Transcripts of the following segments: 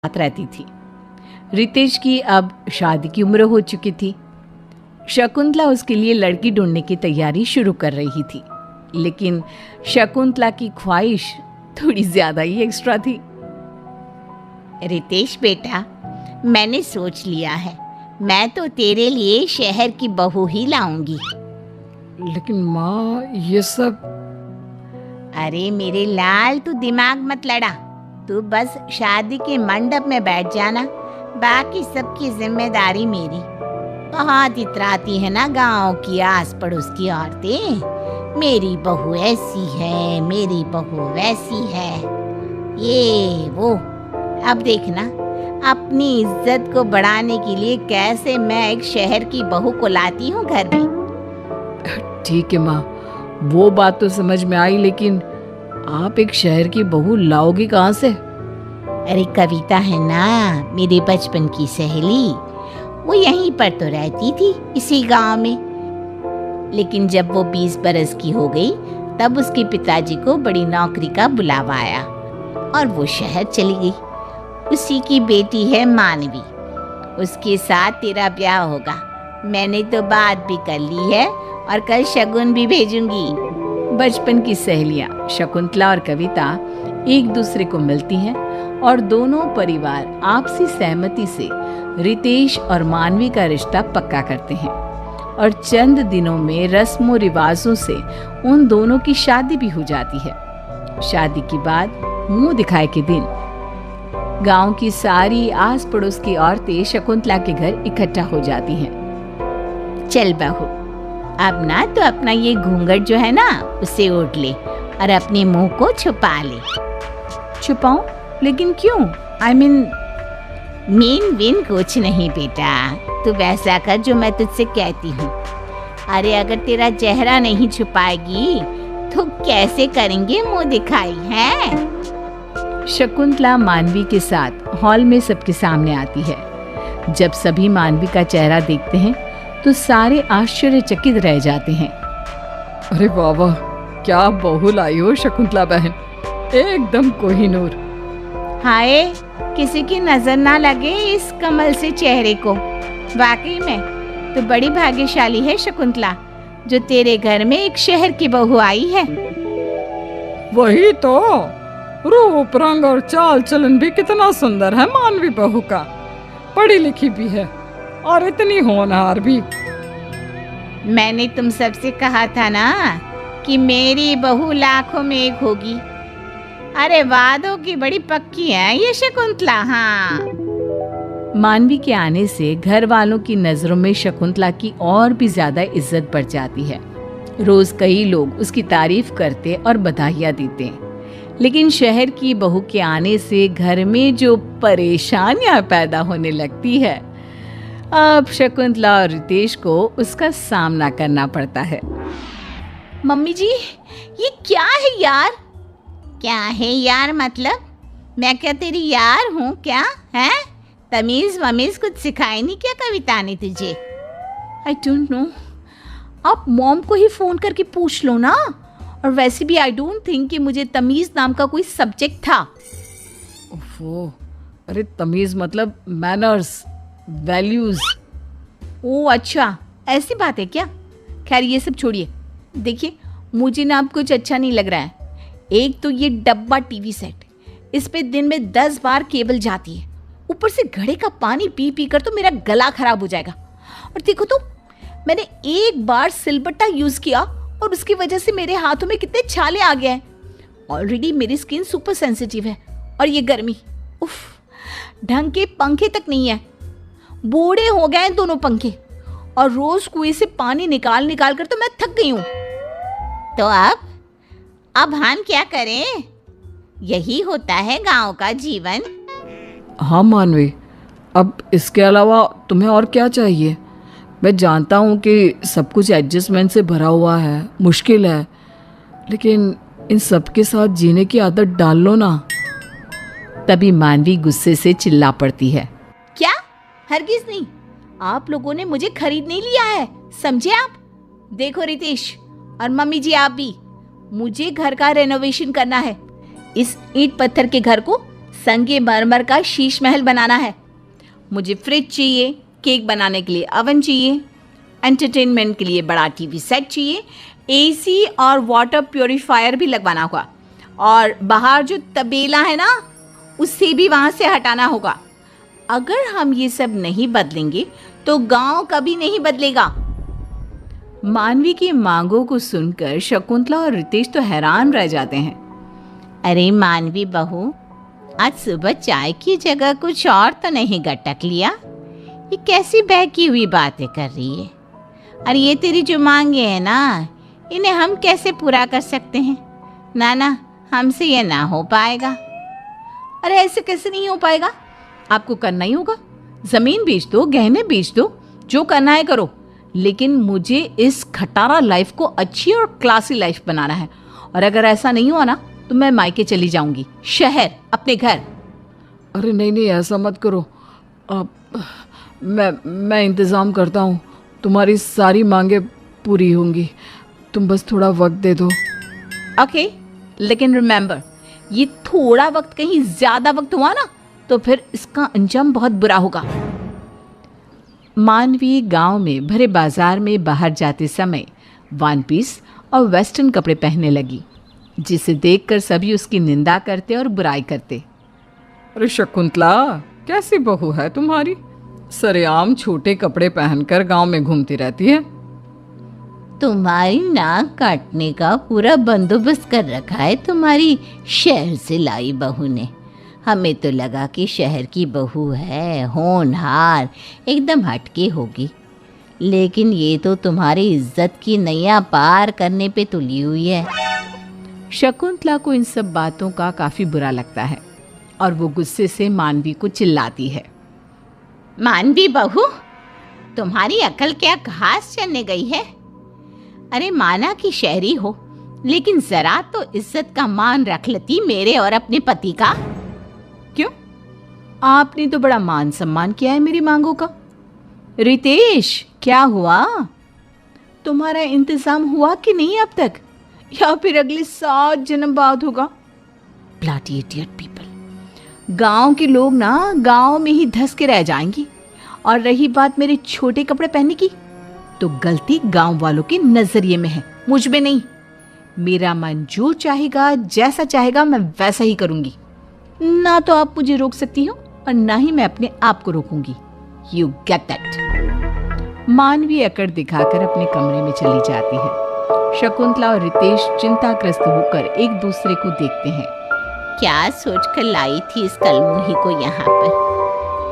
साथ रहती थी। रितेश की अब शादी की उम्र हो चुकी थी। शकुंतला उसके लिए लड़की ढूंढने की तैयारी शुरू कर रही थी, लेकिन शकुंतला की ख्वाहिश थोड़ी ज्यादा ही एक्स्ट्रा थी। रितेश बेटा, मैंने सोच लिया है, मैं तो तेरे लिए शहर की बहू ही लाऊंगी। लेकिन माँ, ये सब। अरे मेरे लाल, तू दिमाग मत लड़ा। तू बस शादी के मंडप में बैठ जाना, बाकी सबकी जिम्मेदारी मेरी। बहुत इतराती है ना गांव की आस पड़ोस की औरतें, मेरी बहू ऐसी है, मेरी बहू वैसी है, ये वो। अब देखना, अपनी इज्जत को बढ़ाने के लिए कैसे मैं एक शहर की बहू को लाती हूँ घर में। ठीक है माँ, वो बात तो समझ में आई, लेकिन आप एक शहर की बहू लाओगी कहाँ से? अरे कविता है ना, मेरे बचपन की सहेली, वो यहीं पर तो रहती थी, इसी गांव में। लेकिन जब वो 20 बरस की हो गई, तब उसके पिताजी को बड़ी नौकरी का बुलावा आया और वो शहर चली गई। उसी की बेटी है मानवी, उसके साथ तेरा ब्याह होगा। मैंने तो बात भी कर ली है और कल शगुन भी भेजूंगी। बचपन की सहेलियां शकुंतला और कविता एक दूसरे को मिलती हैं और दोनों परिवार आपसी सहमति से रितेश और मानवी का रिश्ता पक्का करते हैं और चंद दिनों में रस्मों रिवाजों से उन दोनों की शादी भी हो जाती है। शादी के बाद मुंह दिखाए के दिन गांव की सारी आस पड़ोस की औरतें शकुंतला के घर इकट्ठा हो जाती हैं। चल बहू, अब ना तो अपना ये घूंघट जो है ना, उसे ओढ़ ले और अपने मुंह को छुपा ले। छुपाऊं? लेकिन क्यों? मीन विन कुछ नहीं बेटा, तू वैसा कर जो मैं तुझसे कहती हूँ। अरे अगर तेरा चेहरा नहीं छुपाएगी तो कैसे करेंगे मुंह दिखाई है? शकुंतला मानवी के साथ हॉल में सबके सामने आती है। जब सभी मानवी का चेहरा देखते हैं तो सारे आश्चर्यचकित रह जाते हैं। अरे वाह वाह, क्या बहू लाई हो शकुंतला बहन, एकदम कोहिनूर। हाय, किसी की नजर ना लगे इस कमल से चेहरे को। वाकई में तो बड़ी भाग्यशाली है शकुंतला, जो तेरे घर में एक शहर की बहू आई है। वही तो, रूप रंग और चाल चलन भी कितना सुंदर है मानवी बहू का। पढ़ी लिखी भी है और इतनी होनहार भी। मैंने तुम सबसे कहा था ना कि मेरी बहू लाखों में एक होगी। अरे वादों की बड़ी पक्की है ये शकुंतला। हाँ, मानवी के आने से घर वालों की नजरों में शकुंतला की और भी ज्यादा इज्जत बढ़ जाती है। रोज कई लोग उसकी तारीफ करते और बधाइयाँ देते हैं। लेकिन शहर की बहू के आने से घर में जो परेशानियां पैदा होने लगती है, अब शकुंतला और रितेश को उसका सामना करना पड़ता है। मम्मी जी, ये क्या है यार? क्या है यार मतलब? मैं क्या तेरी यार हूँ क्या? है तमीज वमीज कुछ सिखाई नहीं क्या कविता ने तुझे? आई डोंट नो, आप मॉम को ही फोन करके पूछ लो ना। और वैसे भी आई डोंट थिंक कि मुझे तमीज नाम का कोई सब्जेक्ट था। ओफो, अरे तमीज मतलब मैनर्स, वैल्यूज। ओह अच्छा, ऐसी बात है क्या? खैर ये सब छोड़िए। देखिए, मुझे ना अब कुछ अच्छा नहीं लग रहा है। एक तो ये डब्बा टीवी सेट, इस पे दिन में 10 बार केबल जाती है। ऊपर से घड़े का पानी पी पी कर तो मेरा गला खराब हो जाएगा। और देखो तो, मैंने एक बार सिलबट्टा यूज किया और उसकी वजह से मेरे हाथों में कितने छाले आ गए हैं। ऑलरेडी मेरी स्किन सुपर सेंसिटिव है और ये गर्मी, उफ, ढंग के पंखे तक नहीं है। बूढ़े हो गए हैं दोनों पंखे और रोज कुएं से पानी निकाल निकाल कर तो मैं थक गई हूँ। तो अब हम क्या करें? यही होता है गांव का जीवन। हाँ मानवी, अब इसके अलावा तुम्हें और क्या चाहिए? मैं जानता हूँ कि सब कुछ एडजस्टमेंट से भरा हुआ है, मुश्किल है, लेकिन इन सब के साथ जीने की आदत डाल लो ना। तभी मानवी गुस्से से चिल्ला पड़ती है। क्या? हरगिज नहीं, आप लोगों ने मुझे खरीद नहीं लिया है, समझे आप? देखो रितेश और मम्मी जी, आप भी, मुझे घर का रेनोवेशन करना है। इस ईंट पत्थर के घर को संगमरमर का शीश महल बनाना है। मुझे फ्रिज चाहिए, केक बनाने के लिए अवन चाहिए, एंटरटेनमेंट के लिए बड़ा टीवी सेट चाहिए, एसी और वाटर प्योरीफायर भी लगवाना होगा, और बाहर जो तबेला है ना उसे भी वहाँ से हटाना होगा। अगर हम ये सब नहीं बदलेंगे तो गांव कभी नहीं बदलेगा। मानवी की मांगों को सुनकर शकुंतला और रितेश तो हैरान रह जाते हैं। अरे मानवी बहू, आज सुबह चाय की जगह कुछ और तो नहीं गटक लिया? ये कैसी बहकी हुई बातें कर रही है? और ये तेरी जो मांगे हैं ना, इन्हें हम कैसे पूरा कर सकते हैं? ना, हमसे ये ना हो पाएगा। अरे ऐसे कैसे नहीं हो पाएगा? आपको करना ही होगा। जमीन बेच दो, गहने बेच दो, जो करना है करो, लेकिन मुझे इस खटारा लाइफ को अच्छी और क्लासी लाइफ बनाना है। और अगर ऐसा नहीं हुआ ना तो मैं मायके चली जाऊंगी, शहर, अपने घर। अरे नहीं, ऐसा मत करो। अब मैं इंतज़ाम करता हूँ, तुम्हारी सारी मांगे पूरी होंगी, तुम बस थोड़ा वक्त दे दो। ओके, लेकिन रिमेंबर, ये थोड़ा वक्त कहीं ज्यादा वक्त हुआ ना तो फिर इसका अंजाम बहुत बुरा होगा। मानवी गांव में भरे बाजार में बाहर जाते समय वन पीस और वेस्टर्न कपड़े पहनने लगी, जिसे देखकर सभी उसकी निंदा करते और बुराई करते। अरे शकुंतला, कैसी बहू है तुम्हारी? सरेआम छोटे कपड़े पहनकर गांव में घूमती रहती है। तुम्हारी नाक काटने का पूरा बंदोबस्त कर रखा है तुम्हारी शहर से लाई बहू ने। हमें तो लगा कि शहर की बहू है, होनहार, एकदम हटके होगी, लेकिन ये तो तुम्हारी इज्जत की नैया पार करने पे तुली हुई है। शकुंतला को इन सब बातों का काफी बुरा लगता है और वो गुस्से से मानवी को चिल्लाती है। मानवी बहू, तुम्हारी अकल क्या घास चरने गई है? अरे माना कि शहरी हो, लेकिन जरा तो इज्जत का मान रख लेती मेरे और अपने पति का। क्यों? आपने तो बड़ा मान सम्मान किया है मेरी मांगों का। रितेश, क्या हुआ? तुम्हारा इंतजाम हुआ कि नहीं अब तक, या फिर अगले 7 जन्म बाद होगा? Bloody idiot people. गांव के लोग ना गांव में ही धस के रह जाएंगी। और रही बात मेरे छोटे कपड़े पहनने की, तो गलती गांव वालों के नजरिए में है, मुझ में नहीं। मेरा मन जो चाहेगा, जैसा चाहेगा, मैं वैसा ही करूंगी। ना तो आप मुझे रोक सकती हो और ना ही मैं अपने आप को रोकूंगी। You get that. मानवी अकड़ दिखाकर अपने कमरे में चली जाती है। शकुंतला और रितेश चिंताग्रस्त होकर एक दूसरे को देखते हैं। क्या सोचकर लाई थी इस कलमुही को यहाँ पर,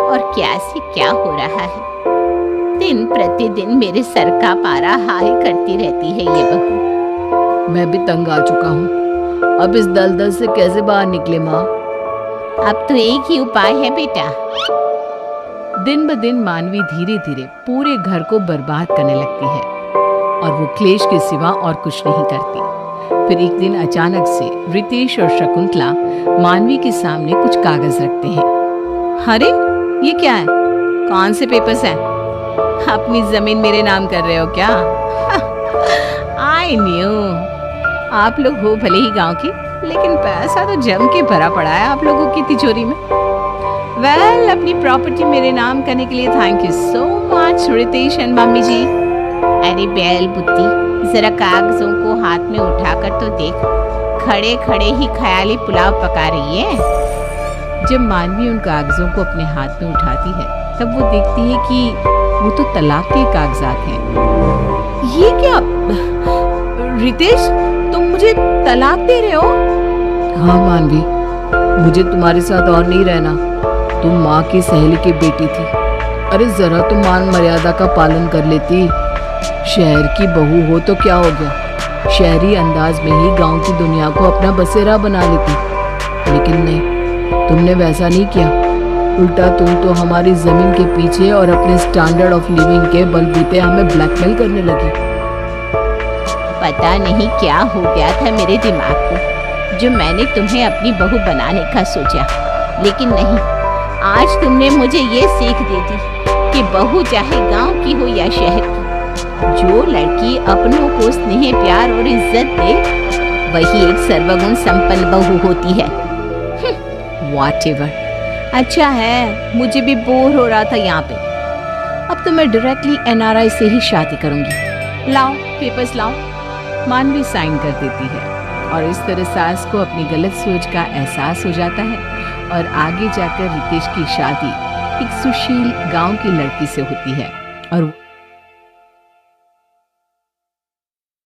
और क्या से क्या हो रहा है? दिन प्रतिदिन मेरे सर का पारा हाई करती रहती है ये बहू। मैं भी तंग आ चुका हूँ, अब इस दलदल से कैसे बाहर निकले माँ? अब तो एक ही उपाय है बेटा। दिन ब दिन मानवी धीरे धीरे पूरे घर को बर्बाद करने लगती है और वो क्लेश के सिवा और कुछ नहीं करती। फिर एक दिन अचानक से रितेश और शकुंतला मानवी के सामने कुछ कागज रखते हैं। अरे ये क्या है? कौन से पेपर्स हैं? अपनी जमीन मेरे नाम कर रहे हो क्या? I knew. आप लोग हो भले ही गांव के, लेकिन पैसा तो जम के भरा पड़ा है आप लोगों की तिजोरी में। वेल, अपनी प्रॉपर्टी मेरे नाम करने के लिए thank you so much Ritesh and mummy ji. अरे बैल बुद्धि, जरा कागजों को हाथ में उठाकर तो देख, खड़े खड़े ही ख्याली पुलाव पका रही है। जब मानवी उन कागजों को अपने हाथ में उठाती है तब वो देखती है कि वो तो तलाक के कागजात हैं। ये क्या? रितेश, तुम मुझे तलाक दे रहे हो? हाँ मानवी, मुझे तुम्हारे साथ और नहीं रहना। तुम माँ की सहेली की बेटी थी। अरे जरा तुम मान मर्यादा का पालन कर लेती। शहर की बहू हो तो क्या हो गया, शहरी अंदाज में ही गांव की दुनिया को अपना बसेरा बना लेती। लेकिन नहीं, तुमने वैसा नहीं किया। उल्टा तुम तो हमारी जमीन के पीछे और अपने स्टैंडर्ड ऑफ लिविंग के बलबूते हमें ब्लैकमेल करने लगी। पता नहीं क्या हो गया था मेरे दिमाग को, जो मैंने तुम्हें अपनी बहू बनाने का सोचा। लेकिन नहीं, आज तुमने मुझे ये सीख दे दी कि बहू चाहे गांव की हो या शहर की, जो लड़की अपनों को स्नेह, प्यार और इज्जत दे, वही एक सर्वगुण संपन्न बहू होती है। व्हाटएवर। अच्छा है, मुझे भी बोर हो रहा था यहाँ पे। अब तो मैं डायरेक्टली एनआरआई से ही शादी करूंगी। लाओ पेपर्स लाओ। मानवी साइन कर देती है और इस तरह सास को अपनी गलत सोच का एहसास हो जाता है और आगे जाकर रितेश की शादी एक सुशील गांव की लड़की से होती है और